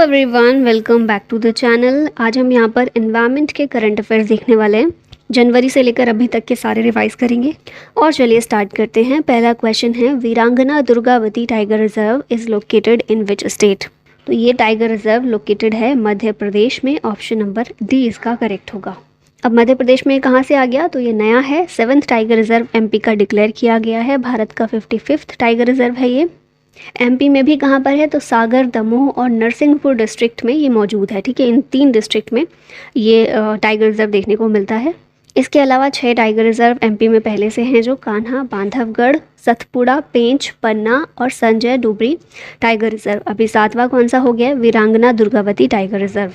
Everyone, welcome back to the channel. आज हम यहाँ पर एनवायरनमेंट के करंट अफेयर्स देखने वाले हैं। जनवरी से लेकर अभी तक के सारे रिवाइज करेंगे। और चलिए स्टार्ट करते हैं। पहला क्वेश्चन है, वीरांगना Durgavati tiger reserve is located in which state. तो ये टाइगर रिजर्व लोकेटेड है मध्य प्रदेश में। ऑप्शन नंबर डी इसका करेक्ट होगा। अब मध्य प्रदेश में कहाँ से आ गया, तो ये नया है। 7th टाइगर रिजर्व एमपी का डिक्लेयर किया गया है। भारत का 55th टाइगर रिजर्व है ये। एमपी में भी कहाँ पर है, तो सागर, दमोह और नरसिंहपुर डिस्ट्रिक्ट में ये मौजूद है। ठीक है, इन 3 डिस्ट्रिक्ट में ये टाइगर रिजर्व देखने को मिलता है। इसके अलावा 6 टाइगर रिजर्व एमपी में पहले से हैं, जो कान्हा, बांधवगढ़, सतपुड़ा, पेंच, पन्ना और संजय डुबरी टाइगर रिजर्व। अभी 7वां कौन सा हो गया, वीरांगना Durgavati tiger reserve.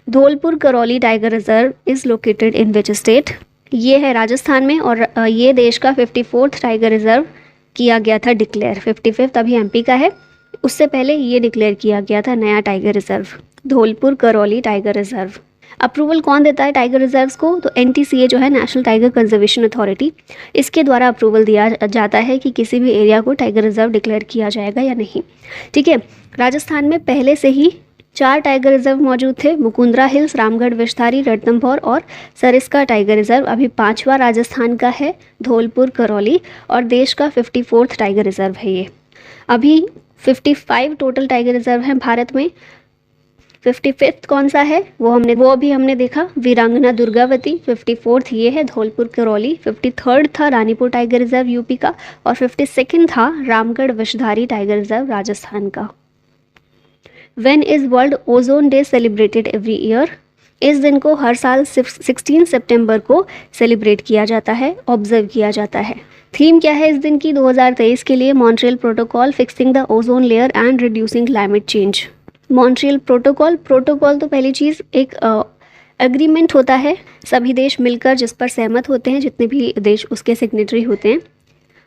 Dholpur Karauli tiger reserve is located in which state. ये है राजस्थान में और ये देश का 54th टाइगर रिजर्व किया गया था डिक्लेयर। 55th अभी एमपी का है, उससे पहले ये डिक्लेयर किया गया था नया tiger reserve, Dholpur Karauli tiger reserve. Approval कौन देता है टाइगर रिजर्व्स को, तो एनटीसीए जो है, नेशनल टाइगर कंजर्वेशन अथॉरिटी, इसके द्वारा अप्रूवल दिया जाता है कि किसी भी एरिया को टाइगर रिजर्व डिक्लेयर किया जाएगा या नहीं। ठीक है, राजस्थान में पहले से ही 4 टाइगर रिजर्व मौजूद थे, मुकुंदरा हिल्स, रामगढ़ विषधारी, रणथंभौर और सरिस्का टाइगर रिजर्व। अभी 5वां राजस्थान का है, धौलपुर करौली, और देश का 54th टाइगर रिजर्व है ये। अभी 55 टोटल टाइगर रिजर्व हैं भारत में। 55th कौन सा है वो अभी हमने देखा, वीरांगना दुर्गावती। 54th ये है, धौलपुर करौली। 53rd था रानीपुर टाइगर रिजर्व यूपी का, और 52nd था रामगढ़ विषधारी टाइगर रिजर्व राजस्थान का। When is world ozone day celebrated every year. इस दिन को हर साल 16 सितंबर को सेलिब्रेट किया जाता है, ऑब्जर्व किया जाता है। थीम क्या है इस दिन की 2023 के लिए, Montreal protocol, fixing the ozone layer and reducing climate change. Montreal protocol तो पहली चीज़ एक एग्रीमेंट होता है, सभी देश मिलकर जिस पर सहमत होते हैं, जितने भी देश उसके सिग्नेटरी होते हैं।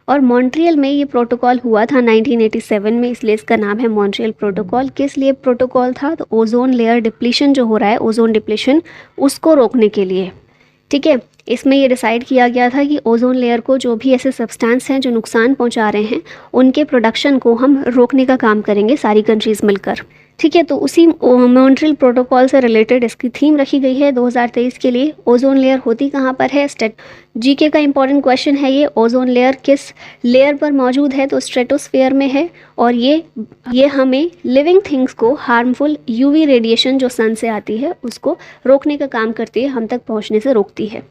और मॉन्ट्रियल में ये प्रोटोकॉल हुआ था 1987 में, इसलिए इसका नाम है मॉन्ट्रियल प्रोटोकॉल। किस लिए प्रोटोकॉल था, तो ओजोन लेयर डिप्लीशन जो हो रहा है, ओजोन डिप्लीशन, उसको रोकने के लिए। ठीक है, इसमें ये डिसाइड किया गया था कि ओजोन लेयर को जो भी ऐसे सब्सटेंस हैं जो नुकसान पहुंचा रहे हैं, उनके प्रोडक्शन को हम रोकने का काम करेंगे सारी कंट्रीज़ मिलकर। ठीक है, तो उसी मॉन्ट्रियल प्रोटोकॉल से रिलेटेड इसकी थीम रखी गई है 2023 के लिए। ओजोन लेयर होती कहाँ पर है, जीके का इंपॉर्टेंट क्वेश्चन है ये। ओजोन लेयर किस लेयर पर मौजूद है, तो स्ट्रेटोस्फेयर में है। और ये हमें लिविंग थिंग्स को हार्मफुल यूवी रेडिएशन जो सन से आती है उसको रोकने का काम करती है, हम तक पहुँचने से रोकती है।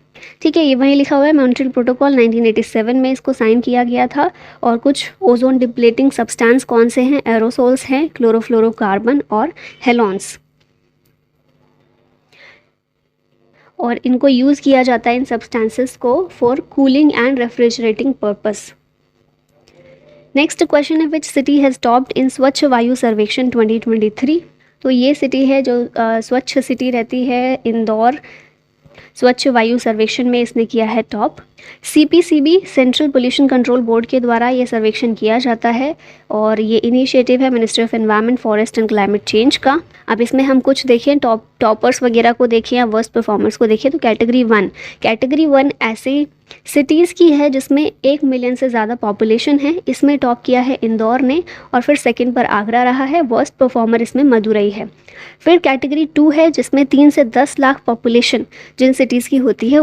ठीक है, ये वहीं लिखा हुआ है, मॉन्ट्रियल प्रोटोकॉल 1987 में इसको साइन किया गया था। और कुछ ओजोन डिप्लेटिंग सब्सटेंस कौन से हैं, एरोसोल्स हैं, क्लोरोफ्लोरोकार्बन और हेलोन्स। और इनको यूज़ किया जाता है, इन सब्सटेंसेस को, for cooling and refrigerating purpose. Next question है, which city has topped in Swachh Vayu सर्वेक्षण 2023। तो ये सिटी है जो स्वच्छ सिटी रहती है, इंदौर, स्वच्छ वायु सर्वेक्षण में इसने किया है top. CPCB, central pollution control board के द्वारा ये सर्वेक्षण किया जाता है, और ये इनिशिएटिव है ministry of environment, forest and climate change का। अब इसमें हम कुछ देखें, टॉपर्स वगैरह को देखें या वर्स्ट परफॉर्मर्स को देखें, तो कैटेगरी 1 ऐसे सिटीज़ की है जिसमें 1 मिलियन से ज़्यादा पॉपुलेशन है। इसमें टॉप किया है इंदौर ने, और फिर सेकंड पर आगरा रहा है। वर्स्ट परफॉर्मर इसमें मदुरई है। फिर कैटेगरी 2 है जिसमें 3 से 10 लाख पॉपुलेशन जिन सिटीज़ की होती है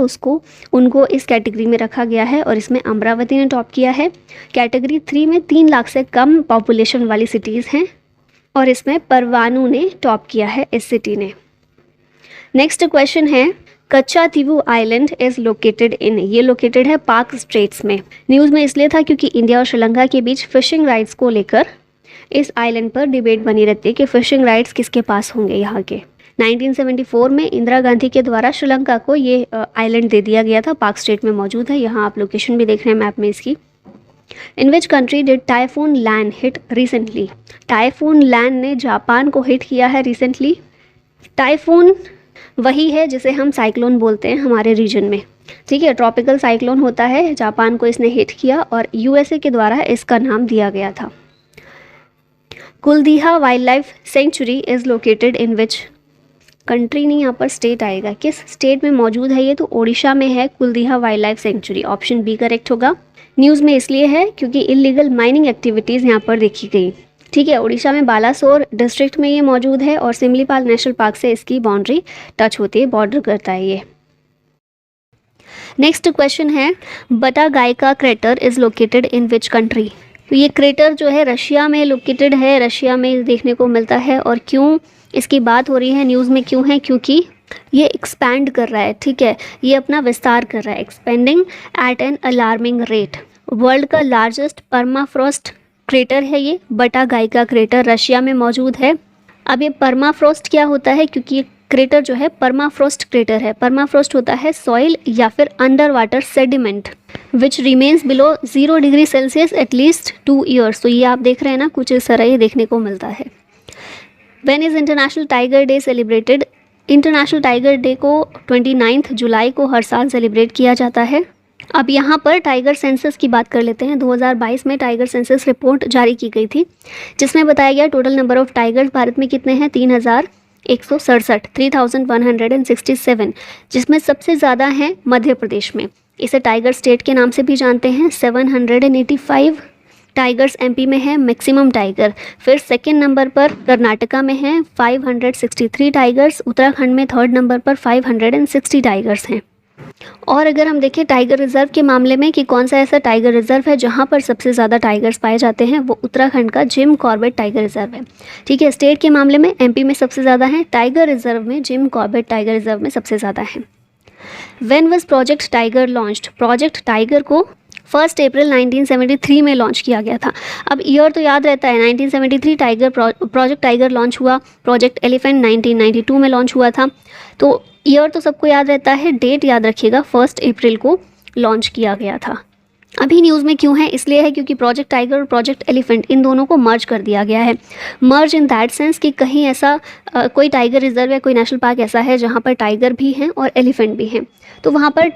उनको इस कैटेगरी में रखा गया है, और इसमें अमरावती ने टॉप किया है। कैटेगरी 3 में 3 लाख से कम पॉपुलेशन वाली सिटीज़ हैं, और इसमें परवाणु ने टॉप किया है, इस सिटी ने। नेक्स्ट क्वेश्चन है, कच्चातीवू आइलैंड इज लोकेटेड इन। ये लोकेटेड है पाक स्ट्रेट्स में। न्यूज़ में इसलिए था क्योंकि इंडिया और श्रीलंका के बीच फिशिंग राइट्स को लेकर इस आइलैंड पर डिबेट बनी रहती है कि फिशिंग राइट्स किसके पास होंगे यहाँ के। 1974 में इंदिरा गांधी के द्वारा श्रीलंका को ये आइलैंड दे दिया गया था, पाक स्टेट में मौजूद है। यहाँ आप लोकेशन भी देख रहे हैं मैप में इसकी। In which country did typhoon Lan hit recently. Typhoon Lan ने जापान को हिट किया है रिसेंटली। टाइफून वही है जिसे हम साइक्लोन बोलते हैं हमारे रीजन में। ठीक है, ट्रॉपिकल साइक्लोन होता है, जापान को इसने हिट किया, और यूएसए के द्वारा इसका नाम दिया गया था। Kuldiha wildlife sanctuary is located in which country, नहीं यहाँ पर स्टेट आएगा, किस स्टेट में मौजूद है ये, तो ओडिशा में है Kuldiha wildlife sanctuary. Option B correct होगा। न्यूज़ में इसलिए है क्योंकि इलीगल माइनिंग एक्टिविटीज़ यहाँ पर देखी गई। ठीक है, उड़ीसा में बालासोर डिस्ट्रिक्ट में ये मौजूद है और सिमलीपाल नेशनल पार्क से इसकी बाउंड्री टच होती है, बॉर्डर करता है ये। नेक्स्ट क्वेश्चन है, Batagaika crater is located in which country. तो ये क्रेटर जो है रशिया में लोकेटेड है, रशिया में देखने को मिलता है। और क्यों इसकी बात हो रही है न्यूज़ में, क्यों है? क्योंकि ये एक्सपैंड कर रहा है, ठीक है, ये अपना विस्तार कर रहा है, expanding at an alarming rate. World का लार्जेस्ट परमाफ्रॉस्ट क्रेटर है ये बटागायका क्रेटर, रशिया में मौजूद है। अब ये परमाफ्रॉस्ट क्या होता है? क्योंकि ये क्रेटर जो है परमाफ्रॉस्ट क्रेटर है। परमाफ्रॉस्ट होता है सॉइल या फिर under water sediment which remains below 0 degree Celsius at least 2 years. तो ये आप देख रहे हैं ना, कुछ इस तरह ये देखने को मिलता है। When is international tiger day celebrated. International tiger day को 29 जुलाई को हर साल सेलिब्रेट किया जाता है। अब यहाँ पर टाइगर सेंसस की बात कर लेते हैं। 2022 में टाइगर सेंसस रिपोर्ट जारी की गई थी, जिसमें बताया गया total number of tigers Bharat में कितने हैं? 3167, 3167, जिसमें सबसे ज़्यादा हैं मध्य प्रदेश में। इसे टाइगर स्टेट के नाम से भी जानते हैं। 785 टाइगर्स एमपी में है मैक्सिमम टाइगर। फिर सेकंड नंबर पर कर्नाटका में है 563 टाइगर्स। उत्तराखंड में थर्ड नंबर पर 560 टाइगर्स हैं। और अगर हम देखें टाइगर रिजर्व के मामले में कि कौन सा ऐसा टाइगर रिजर्व है जहां पर सबसे ज़्यादा टाइगर्स पाए जाते हैं, वो उत्तराखंड का जिम कॉर्बेट टाइगर रिजर्व है। ठीक है, स्टेट के मामले में एमपी में सबसे ज़्यादा है, टाइगर रिजर्व में जिम कॉर्बेट टाइगर रिजर्व में सबसे ज़्यादा है। When was project tiger launched. Project tiger को 1 अप्रैल 1973 में लॉन्च किया गया था। अब ईयर तो याद रहता है, 1973 प्रोजेक्ट टाइगर लॉन्च हुआ। प्रोजेक्ट एलिफेंट 1992 में लॉन्च हुआ था। तो ईयर तो सबको याद रहता है, डेट याद रखिएगा, 1 अप्रैल को लॉन्च किया गया था। अभी न्यूज़ में क्यों है? इसलिए है क्योंकि प्रोजेक्ट टाइगर और प्रोजेक्ट एलिफेंट इन दोनों को मर्ज कर दिया गया है। मर्ज इन दैट सेंस कि कहीं ऐसा कोई टाइगर रिजर्व या कोई नेशनल पार्क ऐसा है जहाँ पर टाइगर भी हैं और एलिफेंट भी हैं, तो वहाँ पर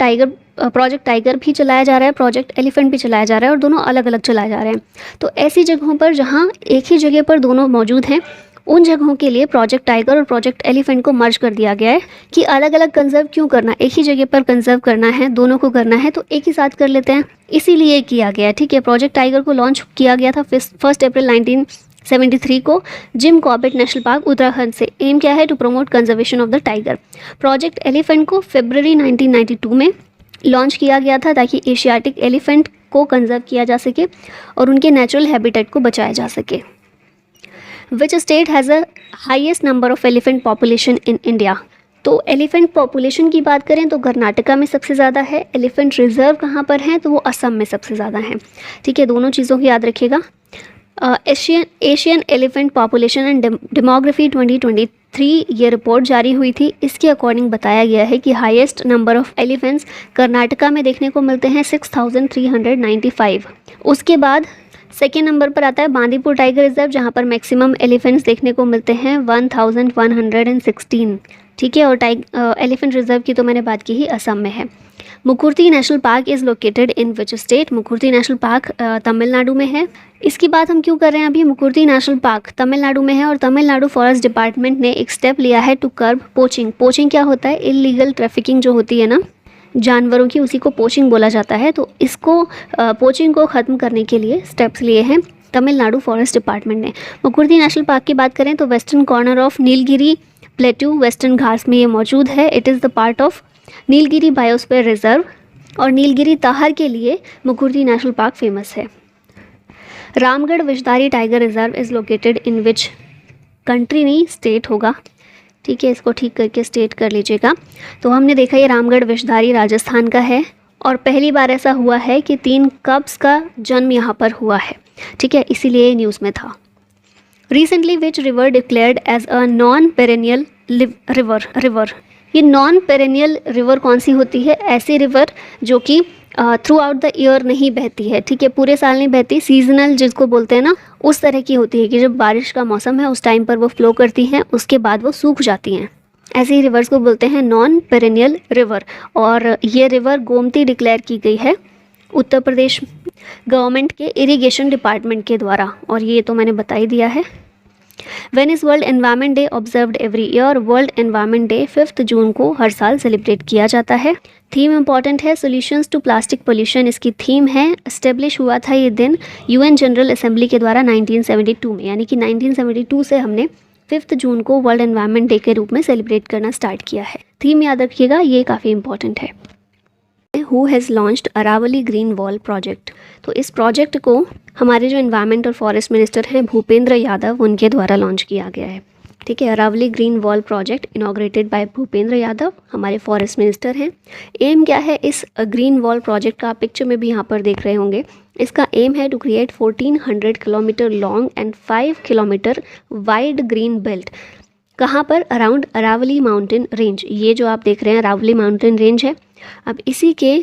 प्रोजेक्ट टाइगर भी चलाया जा रहा है, प्रोजेक्ट एलिफेंट भी चलाया जा रहा है और दोनों अलग अलग चलाए जा रहे हैं। तो ऐसी जगहों पर जहाँ एक ही जगह पर दोनों मौजूद हैं, उन जगहों के लिए प्रोजेक्ट टाइगर और प्रोजेक्ट एलिफेंट को मर्ज कर दिया गया है कि अलग अलग कंजर्व क्यों करना, एक ही जगह पर कंजर्व करना है, दोनों को करना है तो एक ही साथ कर लेते हैं, इसीलिए किया गया है। ठीक है, प्रोजेक्ट टाइगर को लॉन्च किया गया था 1 अप्रैल 1973 को Jim Corbett national park Uttarakhand से। एम क्या है? To promote conservation of the tiger. Project elephant को फरवरी 1992 में लॉन्च किया गया था ताकि एशियाटिक एलिफेंट को कंजर्व किया जा सके और उनके नेचुरल हैबिटेट को बचाया जा सके। विच state has a highest number of elephant population in India. तो एलिफेंट पॉपुलेशन की बात करें तो कर्नाटका में सबसे ज़्यादा है। एलिफेंट रिजर्व कहाँ पर है? तो वो असम में सबसे ज़्यादा है। ठीक है, दोनों चीज़ों की याद रखिएगा। Asian elephant population and demography 2023 ये रिपोर्ट जारी हुई थी। इसके अकॉर्डिंग बताया गया है कि highest number of elephants Karnataka में देखने को मिलते हैं 6395। उसके बाद सेकेंड नंबर पर आता है बांदीपुर टाइगर रिजर्व, जहाँ पर मैक्सिमम एलिफेंट्स देखने को मिलते हैं 1116। ठीक है, और एलिफेंट रिजर्व की तो मैंने बात की ही, असम में है। Mukurthi national park is located in which state. Mukurthi national park Tamil Nadu में है। इसकी बात हम क्यों कर रहे हैं अभी? मुकुर्ती नेशनल पार्क तमिलनाडु में है और तमिलनाडु फॉरेस्ट डिपार्टमेंट ने एक स्टेप लिया है टू कर्ब पोचिंग। पोचिंग क्या होता है? इलीगल ट्रैफिकिंग जो होती है ना जानवरों की, उसी को पोचिंग बोला जाता है। तो इसको पोचिंग को ख़त्म करने के लिए स्टेप्स लिए हैं तमिलनाडु फॉरेस्ट डिपार्टमेंट ने। मुकुर्ती नेशनल पार्क की बात करें तो western corner of Nilgiri plateau western Ghats में ये मौजूद है। It is the part of Nilgiri biosphere reserve और नीलगिरी ताहर के लिए मुकुर्ती नेशनल पार्क फेमस है। Ramgarh Vishdhari tiger reserve is located in which country, नहीं स्टेट होगा। ठीक है, इसको ठीक करके स्टेट कर लीजिएगा। तो हमने देखा ये रामगढ़ विषधारी राजस्थान का है और पहली बार ऐसा हुआ है कि 3 कब्स का जन्म यहाँ पर हुआ है। ठीक है, इसीलिए न्यूज़ में था। Recently which river declared as a non perennial river. ये नॉन पेरेनियल रिवर कौन सी होती है? ऐसी रिवर जो कि थ्रू आउट द ईयर नहीं बहती है। ठीक है, पूरे साल नहीं बहती, सीजनल जिसको बोलते हैं ना, उस तरह की होती है कि जब बारिश का मौसम है उस टाइम पर वो फ्लो करती हैं, उसके बाद वो सूख जाती हैं। ऐसी रिवर्स को बोलते हैं नॉन पेरेनियल रिवर। और ये रिवर गोमती डिक्लेयर की गई है उत्तर प्रदेश गवर्नमेंट के इरिगेशन डिपार्टमेंट के द्वारा, और ये तो मैंने बता ही दिया है। When is world environment day observed every year? World environment day 5 जून को हर साल सेलिब्रेट किया जाता है। थीम इंपॉर्टेंट है, सॉल्यूशंस टू प्लास्टिक पोल्यूशन इसकी थीम है। एस्टेब्लिश हुआ था ये दिन यूएन जनरल असेंबली के द्वारा 1972 में, यानी कि 1972 से हमने 5 जून को वर्ल्ड एनवायरनमेंट डे के रूप में सेलिब्रेट करना स्टार्ट किया है। थीम याद रखिएगा, ये काफ़ी इंपॉर्टेंट है। Who has launched Aravalli green wall project? तो इस प्रोजेक्ट को हमारे जो एनवायरनमेंट और फॉरेस्ट मिनिस्टर हैं भूपेंद्र यादव, उनके द्वारा लॉन्च किया गया है। ठीक है, Aravalli green wall project inaugurated by Bhupender Yadav, हमारे फॉरेस्ट मिनिस्टर हैं। एम क्या है इस ग्रीन वॉल प्रोजेक्ट का? आप पिक्चर में भी यहाँ पर देख रहे होंगे। इसका एम है to create 1400 kilometre long and 5 kilometre wide green belt. कहाँ पर? Around Aravalli mountain range. ये जो आप देख रहे हैं अरावली माउंटेन रेंज है। अब इसी के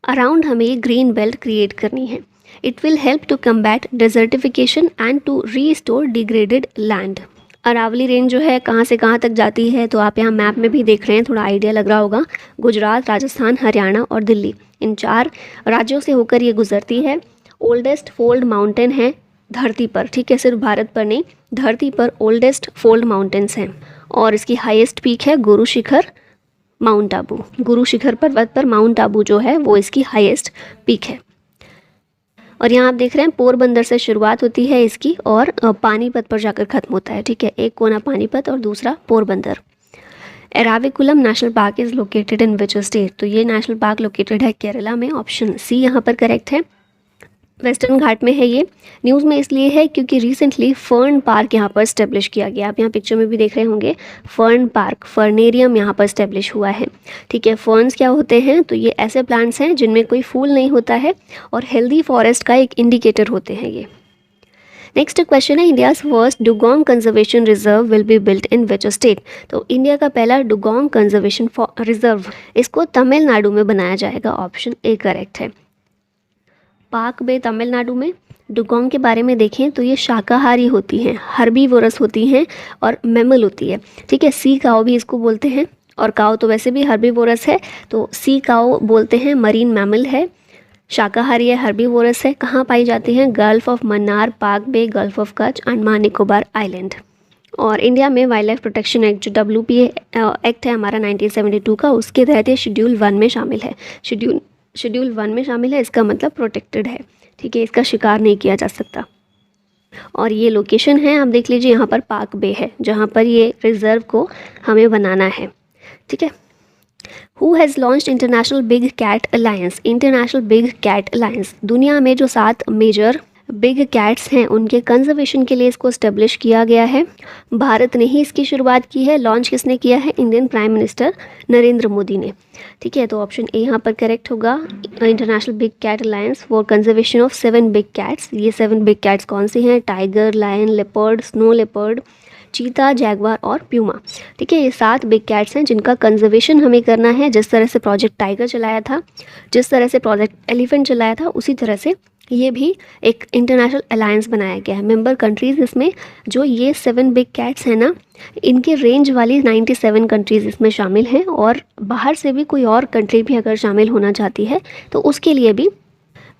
अराउंड हमें ग्रीन बेल्ट क्रिएट करनी है। It will help to combat desertification and to restore degraded land. Aravalli range जो है कहाँ से कहाँ तक जाती है, तो आप यहाँ मैप में भी देख रहे हैं, थोड़ा आइडिया लग रहा होगा। गुजरात, राजस्थान, हरियाणा और दिल्ली, इन 4 राज्यों से होकर ये गुजरती है। ओल्डेस्ट फोल्ड माउंटेन है धरती पर, ठीक है, सिर्फ भारत पर नहीं, धरती पर ओल्डेस्ट फोल्ड माउंटेन्स हैं। और इसकी हाईएस्ट पीक है गुरु शिखर माउंट आबू। गुरु शिखर पर्वत पर माउंट आबू जो है वो इसकी हाईएस्ट पीक है। और यहाँ आप देख रहे हैं पोरबंदर से शुरुआत होती है इसकी और पानीपत पर जाकर खत्म होता है। ठीक है, एक कोना पानीपत और दूसरा Porbandar. Eravikulam national park is located in which state? तो ये नेशनल पार्क लोकेटेड है केरला में, ऑप्शन सी यहाँ पर करेक्ट है। वेस्टर्न घाट में है ये। न्यूज़ में इसलिए है क्योंकि रिसेंटली फर्न पार्क यहाँ पर स्टेब्लिश किया गया। आप यहाँ पिक्चर में भी देख रहे होंगे फर्न पार्क, फर्नेरियम यहाँ पर स्टेब्लिश हुआ है। ठीक है, फर्न्स क्या होते हैं? तो ये ऐसे प्लांट्स हैं जिनमें कोई फूल नहीं होता है और हेल्दी फॉरेस्ट का एक इंडिकेटर होते हैं ये। नेक्स्ट क्वेश्चन है, India's first dugong conservation reserve will be built in which state? तो इंडिया का पहला डुगोंग कंजर्वेशन रिजर्व इसको तमिलनाडु में बनाया जाएगा, ऑप्शन ए करेक्ट है। पाक बे तमिलनाडु में। डुगोंग के बारे में देखें तो ये शाकाहारी होती हैं, हर्बीवोरस होती हैं और मैमल होती है। ठीक है, सी काओ भी इसको बोलते हैं, और काओ तो वैसे भी हर्बीवोरस है, तो सी काओ बोलते हैं, मरीन मैमल है, शाकाहारी है, हर्बीवोरस है। कहाँ पाई जाती हैं? Gulf of Mannar, Palk bay, gulf of Kutch, Andaman Nicobar island. और इंडिया में वाइल्ड लाइफ प्रोटेक्शन एक्ट जो WPA एक्ट है हमारा 1972 का, उसके तहत ये शेड्यूल 1 में शामिल है। शेड्यूल 1 में शामिल है, इसका मतलब प्रोटेक्टेड है। ठीक है, इसका शिकार नहीं किया जा सकता। और ये लोकेशन है, आप देख लीजिए, यहाँ पर पाक बे है जहाँ पर ये रिजर्व को हमें बनाना है। ठीक है, who has launched international big cat alliance? International big cat alliance दुनिया में जो 7 मेजर बिग कैट्स हैं उनके कंजर्वेशन के लिए इसको इस्टेब्लिश किया गया है। भारत ने ही इसकी शुरुआत की है। लॉन्च किसने किया है? Indian prime minister Narendra Modi ने। ठीक है, तो ऑप्शन ए यहाँ पर करेक्ट होगा। International big cat alliance for conservation of 7 big cats. ये 7 बिग कैट्स कौन से हैं? Tiger, lion, leopard, snow leopard, cheetah, jaguar और प्यूमा। ठीक है, ये 7 बिग कैट्स हैं जिनका कंजर्वेशन हमें करना है। जिस तरह से प्रोजेक्ट टाइगर चलाया था, जिस तरह से प्रोजेक्ट एलिफेंट चलाया था, उसी तरह से ये भी एक इंटरनेशनल अलायंस बनाया गया है। मेंबर कंट्रीज़ इसमें जो ये 7 बिग कैट्स हैं ना, इनके रेंज वाली 97 कंट्रीज़ इसमें शामिल हैं, और बाहर से भी कोई और कंट्री भी अगर शामिल होना चाहती है तो उसके लिए भी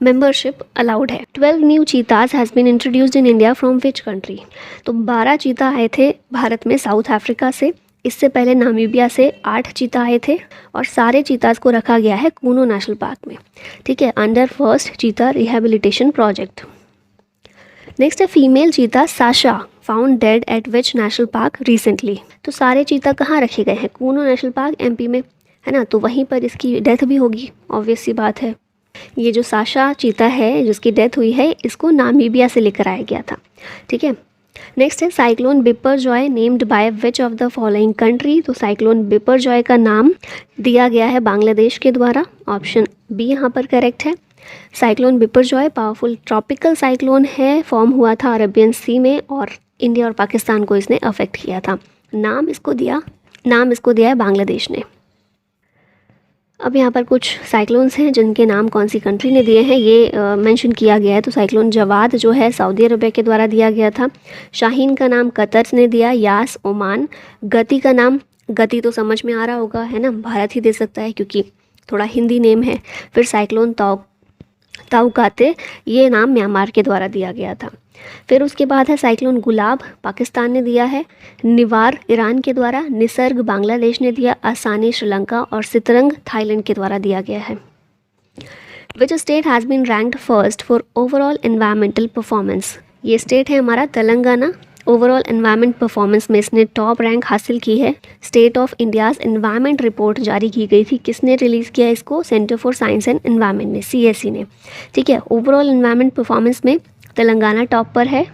मेंबरशिप अलाउड है। 12 new cheetahs has been introduced in India from which country? तो 12 चीता आए थे भारत में साउथ अफ्रीका से। इससे पहले नामीबिया से 8 चीता आए थे, और सारे चीताज को रखा गया है कूनो नेशनल पार्क में। ठीक है, अंडर फर्स्ट चीता रिहेबिलिटेशन प्रोजेक्ट। नेक्स्ट है, फीमेल चीता Sasha found dead eight which national park recently? तो सारे चीता कहाँ रखे गए हैं? कूनो नेशनल पार्क MP में है ना, तो वहीं पर इसकी डेथ भी होगी, ऑब्वियस सी बात है। ये जो साशा चीता है जिसकी डेथ हुई है, इसको नामीबिया से लेकर आया गया था। ठीक है, नेक्स्ट है, cyclone Biparjoy named by which of the following country? तो साइक्लोन बिपरजॉय का नाम दिया गया है बांग्लादेश के द्वारा, ऑप्शन बी यहाँ पर करेक्ट है। Cyclone Biparjoy powerful tropical cyclone है, फॉर्म हुआ था अरेबियन सी में, और इंडिया और पाकिस्तान को इसने अफेक्ट किया था। नाम इसको दिया है बांग्लादेश ने। अब यहाँ पर कुछ साइक्लोन्स हैं जिनके नाम कौन सी कंट्री ने दिए हैं ये मेंशन किया गया है। तो साइक्लोन जवाद जो है सऊदी अरबिया के द्वारा दिया गया था। शाहीन का नाम कतर ने दिया, यास ओमान। गति का नाम, गति तो समझ में आ रहा होगा है ना, भारत ही दे सकता है क्योंकि थोड़ा हिंदी नेम है। फिर साइक्लोन ताउकाते, ये नाम म्यांमार के द्वारा दिया गया था। फिर उसके बाद है साइक्लोन गुलाब, पाकिस्तान ने दिया है। निवार ईरान के द्वारा, निसर्ग बांग्लादेश ने दिया, आसानी श्रीलंका और सितरंग थाईलैंड के द्वारा दिया गया है। Which state has been ranked first for overall environmental performance, ये स्टेट है हमारा तेलंगाना। ओवरऑल एनवायरमेंट परफॉर्मेंस में इसने टॉप रैंक हासिल की है। State of India's environment report जारी की गई थी, किसने रिलीज़ किया इसको? Centre for science and environment ने, CSE ने। ठीक है, ओवरऑल एनवायरमेंट परफॉर्मेंस में तेलंगाना टॉप पर है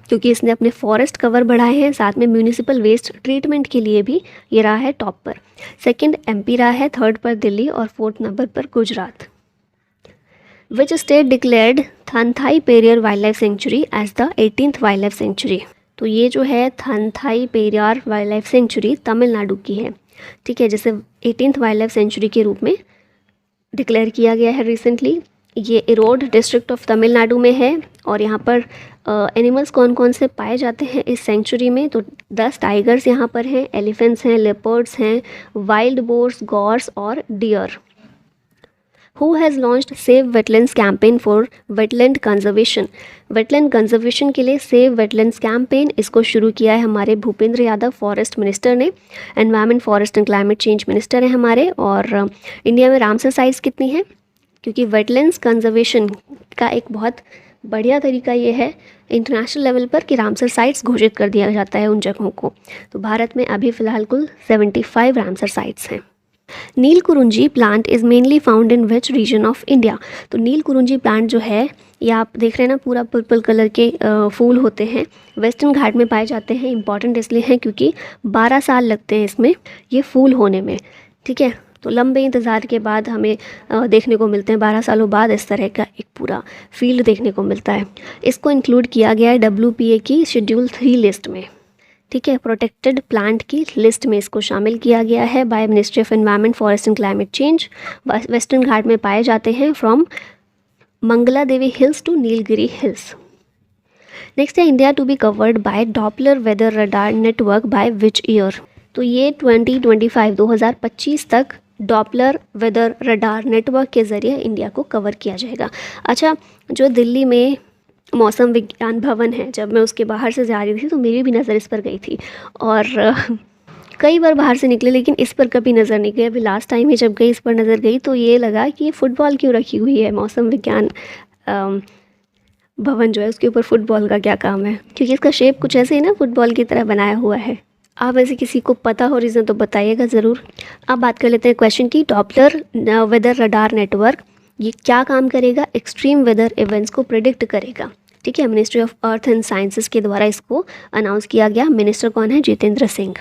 क्योंकि इसने अपने फॉरेस्ट कवर बढ़ाए हैं, साथ में म्यूनिसिपल वेस्ट ट्रीटमेंट के लिए भी ये रहा है टॉप पर। सेकंड MP रहा है, थर्ड पर दिल्ली और फोर्थ नंबर पर Gujarat. Which state declared Thanthai Periyar wildlife sanctuary as the 18th wildlife sanctuary, तो ये जो है Thanthai Periyar wildlife sanctuary Tamil Nadu की है। ठीक है, जिसे 18th वाइल्ड लाइफ सेंचुरी के रूप में डिक्लेयर किया गया है रिसेंटली। ये इरोड डिस्ट्रिक्ट ऑफ तमिलनाडु में है और यहाँ पर एनिमल्स कौन कौन से पाए जाते हैं इस सेंचुरी में? तो 10 टाइगर्स यहाँ पर हैं, एलिफेंट्स हैं, लेपर्ड्स हैं, वाइल्ड बोर्स, गॉर्स और deer. Who has launched Save Wetlands campaign for wetland conservation? Wetland conservation के लिए सेव वेटलैंड्स कैंपेन इसको शुरू किया है हमारे भूपेंद्र यादव, फॉरेस्ट मिनिस्टर ने। Environment, forest and climate change minister हैं हमारे। और इंडिया में रामसर साइट्स कितनी हैं? क्योंकि वेटलैंड्स कंजर्वेशन का एक बहुत बढ़िया तरीका ये है इंटरनेशनल लेवल पर कि रामसर साइट्स घोषित कर दिया जाता है उन जगहों को। तो भारत में अभी फ़िलहाल कुल 75 रामसर साइट्स हैं। Neelakurinji plant is mainly found in which region of India? तो नीलकुरुंजी प्लांट जो है ये आप देख रहे हैं ना, पूरा पर्पल कलर के फूल होते हैं, वेस्टर्न घाट में पाए जाते हैं। इंपॉर्टेंट इसलिए हैं क्योंकि 12 साल लगते हैं इसमें ये फूल होने में। ठीक है, तो लंबे इंतज़ार के बाद हमें देखने को मिलते हैं, 12 सालों बाद इस तरह का एक पूरा फील्ड देखने को मिलता है। इसको इंक्लूड किया गया है WPA की शेड्यूल 3 लिस्ट में। ठीक है, प्रोटेक्टेड प्लांट की लिस्ट में इसको शामिल किया गया है by ministry of environment, forest and climate change. Western घाट में पाए जाते हैं from Mangala Devi hills to Nilgiri hills. Next है India to be covered by Doppler weather radar network by which year? तो ये 2025 तक डॉपलर वेदर रडार नेटवर्क के ज़रिए इंडिया को कवर किया जाएगा। अच्छा, जो दिल्ली में मौसम विज्ञान भवन है, जब मैं उसके बाहर से जा रही थी तो मेरी भी नज़र इस पर गई थी और कई बार बाहर से निकले लेकिन इस पर कभी नज़र नहीं गई। अभी लास्ट टाइम ही जब गई, इस पर नज़र गई तो ये लगा कि ये फ़ुटबॉल क्यों रखी हुई है, मौसम विज्ञान भवन जो है उसके ऊपर फ़ुटबॉल का क्या काम है? क्योंकि इसका शेप कुछ ऐसे ही ना फुटबॉल की तरह बनाया हुआ है। आप ऐसे किसी को पता हो रीज़न तो बताइएगा ज़रूर। अब बात कर लेते हैं क्वेश्चन की। डॉपलर वेदर रडार नेटवर्क ये क्या काम करेगा? एक्सट्रीम वेदर इवेंट्स को प्रिडिक्ट करेगा। ठीक है, ministry of earth and sciences के द्वारा इसको अनाउंस किया गया। मिनिस्टर कौन है? जितेंद्र सिंह।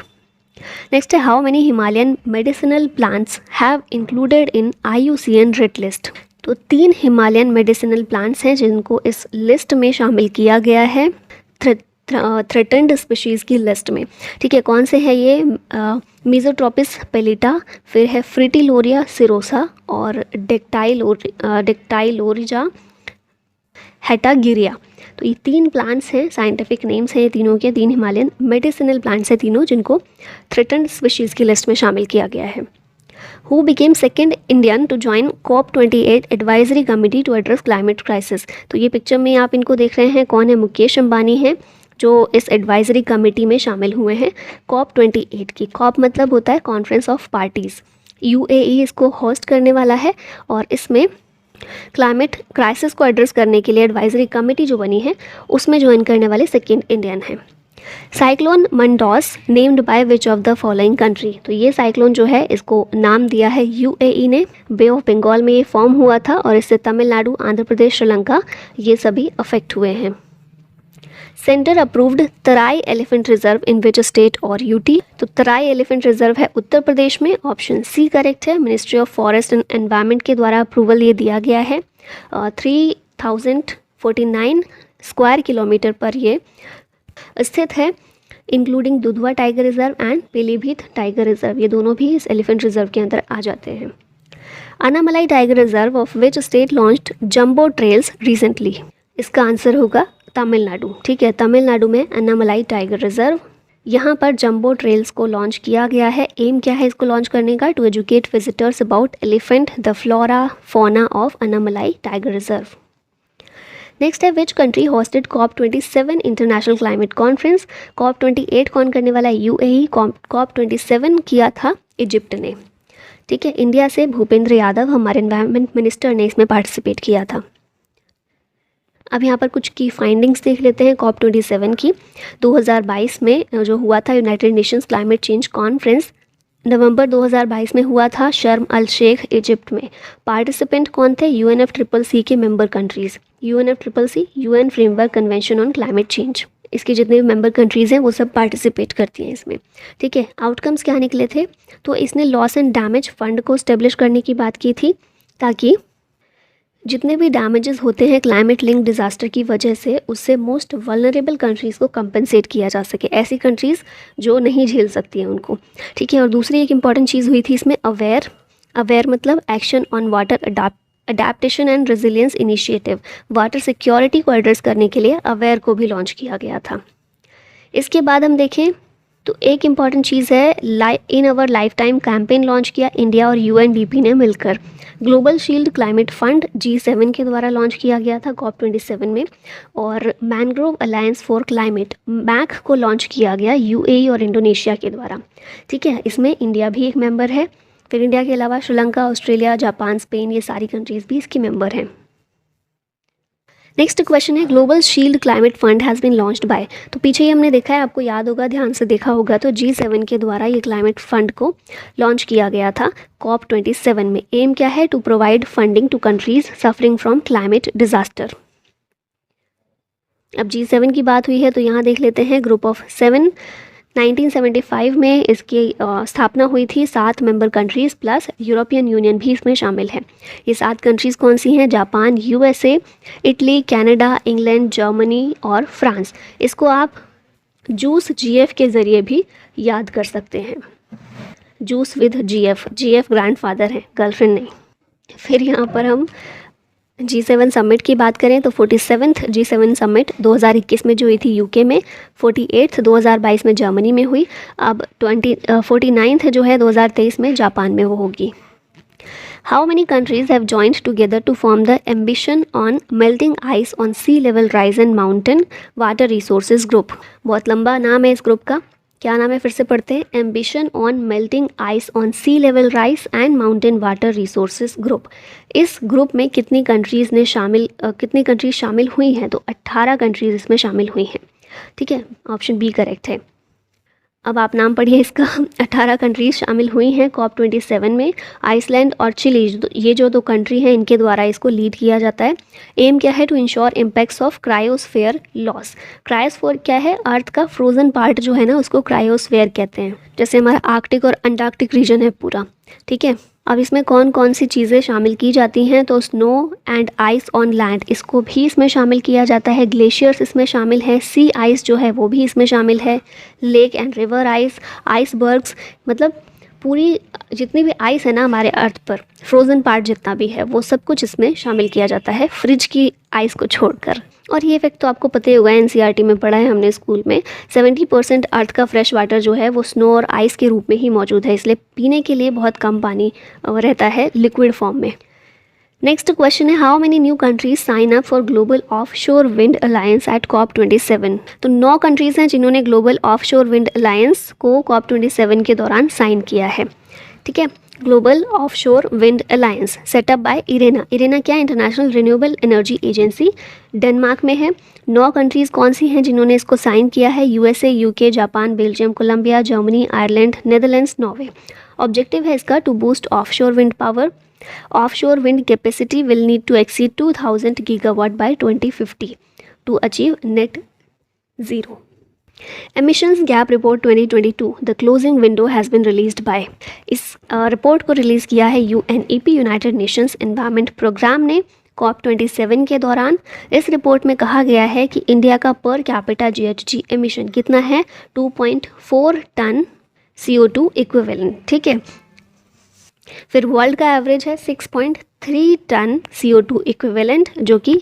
नेक्स्ट है how many Himalayan medicinal plants have included in IUCN red list? तो 3 हिमालयन मेडिसिनल प्लांट्स हैं जिनको इस लिस्ट में शामिल किया गया है, थ्रेटेंड स्पीशीज़ की लिस्ट में। ठीक है, कौन से हैं ये? मीजोट्रोपिस पेलिटा, फिर है फ्रिटिलोरिया सिरोसा और डेक्टाइलोरिजा हेटागिरिया। तो ये 3 प्लांट्स हैं, साइंटिफिक नेम्स हैं ये तीनों के। 3 हिमालयन मेडिसिनल प्लांट्स हैं तीनों जिनको थ्रेटेंड स्पीशीज़ की लिस्ट में शामिल किया गया है। Who became second Indian to join COP28 advisory committee to address climate crisis? तो ये पिक्चर में आप इनको देख रहे हैं, कौन है? मुकेश अंबानी हैं जो इस एडवाइजरी कमेटी में शामिल हुए हैं COP28 की। COP मतलब होता है कॉन्फ्रेंस ऑफ पार्टीज़। UAE इसको होस्ट करने वाला है और इसमें क्लाइमेट क्राइसिस को एड्रेस करने के लिए एडवाइजरी कमेटी जो बनी है उसमें ज्वाइन करने वाले सेकेंड इंडियन हैं। Cyclone Mandous named by which of the following country? तो ये साइक्लोन जो है इसको नाम दिया है UAE ने। बे ऑफ बंगाल में ये फॉर्म हुआ था और इससे तमिलनाडु, आंध्र प्रदेश, श्रीलंका ये सभी अफेक्ट हुए हैं। Centre approved Terai elephant reserve in which state और UT? तो तराई एलिफेंट रिजर्व है उत्तर प्रदेश में, ऑप्शन C करेक्ट है। Ministry of forest and environment के द्वारा अप्रूवल ये दिया गया है। 3049 स्क्वायर किलोमीटर पर ये स्थित है, including Dudhwa tiger reserve and Pilibhit tiger reserve, ये दोनों भी इस एलिफेंट रिजर्व के अंदर आ जाते हैं। Anamalai tiger reserve of which state launched jumbo trails recently? इसका आंसर होगा तमिलनाडु। ठीक है, तमिलनाडु में अन्नामलाई टाइगर रिजर्व यहाँ पर जंबो ट्रेल्स को लॉन्च किया गया है। एम क्या है इसको लॉन्च करने का? To educate visitors about elephant, the flora fauna of Anamalai tiger reserve. Next है which country hosted COP27 international climate conference. COP28 कौन करने वाला है? यूएई। COP27 किया था इजिप्ट ने। ठीक है, इंडिया से भूपेंद्र यादव हमारे एनवायरनमेंट मिनिस्टर ने इसमें पार्टिसिपेट किया था। अब यहाँ पर कुछ की फाइंडिंग्स देख लेते हैं COP27 की। 2022 में जो हुआ था United Nations climate change conference, November 2022 में हुआ था शर्म अल शेख इजिप्ट में। पार्टिसिपेंट कौन थे? UNFCCC के member countries. UNFCCC UN framework convention on climate change, इसकी जितने भी मेंबर कंट्रीज़ हैं वो सब पार्टिसिपेट करती हैं इसमें। ठीक है, आउटकम्स क्या निकले थे? तो इसने लॉस एंड डैमेज फंड को स्टेब्लिश करने की बात की थी, ताकि जितने भी डैमेजेस होते हैं क्लाइमेट लिंक डिज़ास्टर की वजह से, उससे मोस्ट वल्नरेबल कंट्रीज़ को कंपनसेट किया जा सके, ऐसी कंट्रीज़ जो नहीं झेल सकती हैं उनको। ठीक है, और दूसरी एक इम्पॉर्टेंट चीज़ हुई थी इसमें अवेयर मतलब action on water adaptation and resilience initiative. Water security को एड्रेस करने के लिए अवेयर को भी लॉन्च किया गया था। इसके बाद हम देखें तो एक इम्पॉर्टेंट चीज़ है, in our life time campaign launch किया इंडिया और UNDP ने मिलकर। Global shield climate fund G7 के द्वारा लॉन्च किया गया था COP27 में, और mangrove alliance for climate MAC को लॉन्च किया गया UAE और इंडोनेशिया के द्वारा। ठीक है, इसमें इंडिया भी एक मेंबर है। फिर इंडिया के अलावा श्रीलंका, ऑस्ट्रेलिया, जापान, स्पेन, ये सारी कंट्रीज़ भी इसकी मेंबर हैं। नेक्स्ट क्वेश्चन है global shield climate fund has been launched by. तो पीछे ही हमने देखा है, आपको याद होगा, ध्यान से देखा होगा, तो G7 के द्वारा ये क्लाइमेट फंड को लॉन्च किया गया था COP27 में। एम क्या है? To provide funding to countries suffering from climate disaster. अब G7 की बात हुई है तो यहाँ देख लेते हैं ग्रुप ऑफ 7। 1975 में इसकी स्थापना हुई थी। 7 member countries plus European union भी इसमें शामिल है। ये 7 कंट्रीज़ कौन सी हैं? Japan, USA, Italy, Canada, England, Germany और फ्रांस। इसको आप जूस GF के ज़रिए भी याद कर सकते हैं। जूस विद GF ग्रैंडफादर है, गर्लफ्रेंड नहीं। फिर यहाँ पर हम G7 समिट की बात करें तो 47th G7 समिट 2021 में जो हुई थी UK में, 48th 2022 में जर्मनी में हुई। अब 49th जो है 2023 में जापान में वो होगी। How many countries have joined together to form the Ambition on Melting Ice on Sea Level Rise and Mountain Water Resources Group? बहुत लंबा नाम है इस ग्रुप का, क्या नाम है फिर से पढ़ते हैं? Ambition on melting ice on sea level rise and mountain water resources group. इस ग्रुप में कितनी कंट्रीज़ शामिल हुई हैं? तो 18 कंट्रीज़ इसमें शामिल हुई हैं। ठीक है, ऑप्शन बी करेक्ट है। अब आप नाम पढ़िए इसका। 18 कंट्रीज शामिल हुई हैं COP27 में। आइसलैंड और चिली, ये जो 2 कंट्री हैं, इनके द्वारा इसको लीड किया जाता है। एम क्या है? To ensure impacts of cryosphere loss. Cryosphere क्या है? अर्थ का फ्रोजन पार्ट जो है ना, उसको क्रायोस्फेयर कहते हैं। जैसे हमारा आर्कटिक और अंटार्कटिक रीजन है पूरा। ठीक है, अब इसमें कौन कौन सी चीज़ें शामिल की जाती हैं? तो snow and ice on land, इसको भी इसमें शामिल किया जाता है। ग्लेशियर्स इसमें शामिल है। सी आइस जो है वो भी इसमें शामिल है। Lake and river ice, icebergs, मतलब पूरी जितनी भी आइस है ना हमारे अर्थ पर, फ्रोज़न पार्ट जितना भी है, वो सब कुछ इसमें शामिल किया जाता है, फ्रिज की आइस को छोड़कर। और ये इफेक्ट तो आपको पता ही होगा, NCERT में पढ़ा है हमने स्कूल में। 70% अर्थ का फ्रेश वाटर जो है वो स्नो और आइस के रूप में ही मौजूद है, इसलिए पीने के लिए बहुत कम पानी रहता है लिक्विड फॉर्म में। नेक्स्ट क्वेश्चन है how many new countries sign up for global offshore wind alliance at COP27। तो 9 कंट्रीज़ हैं जिन्होंने ग्लोबल ऑफशोर विंड अलायंस को COP27 के दौरान साइन किया है। ठीक है, global offshore wind alliance set up by IRENA. IRENA क्या? International renewable energy agency, Denmark में है। 9 कंट्रीज़ कौन सी हैं जिन्होंने इसको साइन किया है? USA, UK, Japan, Belgium, Colombia, Germany, Ireland, Netherlands, Norway. Objective है इसका to boost offshore wind power. Offshore wind capacity will need to exceed 2000 gigawatt by 2050 to achieve net zero. Emissions Gap Report 2022 The closing window has been released by। इस report को release किया है UNEP United Nations environment programme ने COP27 के दौरान। इस report में कहा गया है कि इंडिया का पर कैपिटा GHG एमिशन कितना है? 2.4 टन CO2 इक्विवेलेंट। ठीक है, फिर वर्ल्ड का एवरेज है 6.3 टन CO2 इक्विवेलेंट, जो कि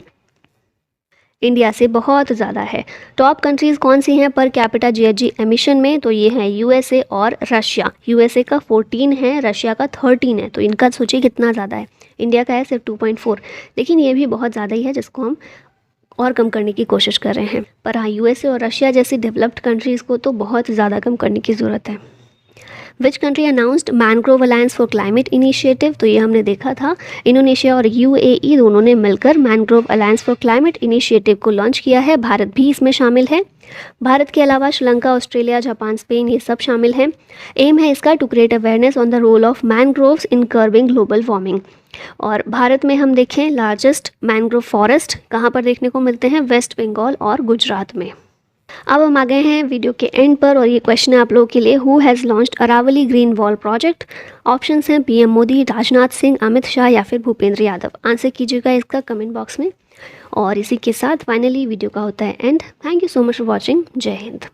इंडिया से बहुत ज़्यादा है। टॉप कंट्रीज़ कौन सी हैं पर कैपिटा जीएचजी एमिशन में? तो ये हैं यूएसए और रशिया। यूएसए का 14 है, रशिया का 13 है, तो इनका सोचिए कितना ज़्यादा है। इंडिया का है सिर्फ 2.4, लेकिन ये भी बहुत ज़्यादा ही है जिसको हम और कम करने की कोशिश कर रहे हैं। पर हाँ, यूएसए और रशिया जैसी डेवलप्ड कंट्रीज़ को तो बहुत ज़्यादा कम करने की ज़रूरत है। Which country announced mangrove alliance for climate initiative? तो ये हमने देखा था, इंडोनेशिया और यूएई दोनों ने मिलकर mangrove alliance for climate initiative को लॉन्च किया है। भारत भी इसमें शामिल है। भारत के अलावा श्रीलंका, ऑस्ट्रेलिया, जापान, स्पेन ये सब शामिल हैं। एम है इसका to create awareness on the role of mangroves in curbing global warming. और भारत में हम देखें लार्जेस्ट मैनग्रोव फॉरेस्ट कहाँ पर देखने को मिलते हैं? वेस्ट बंगाल और गुजरात में। अब हम आ गए हैं वीडियो के एंड पर और ये क्वेश्चन है आप लोगों के लिए, who has launched Aravalli green wall project? Options हैं पीएम मोदी, राजनाथ सिंह, अमित शाह या फिर भूपेंद्र यादव। आंसर कीजिएगा इसका कमेंट बॉक्स में। और इसी के साथ फाइनली वीडियो का होता है and. Thank you so much for watching. जय हिंद।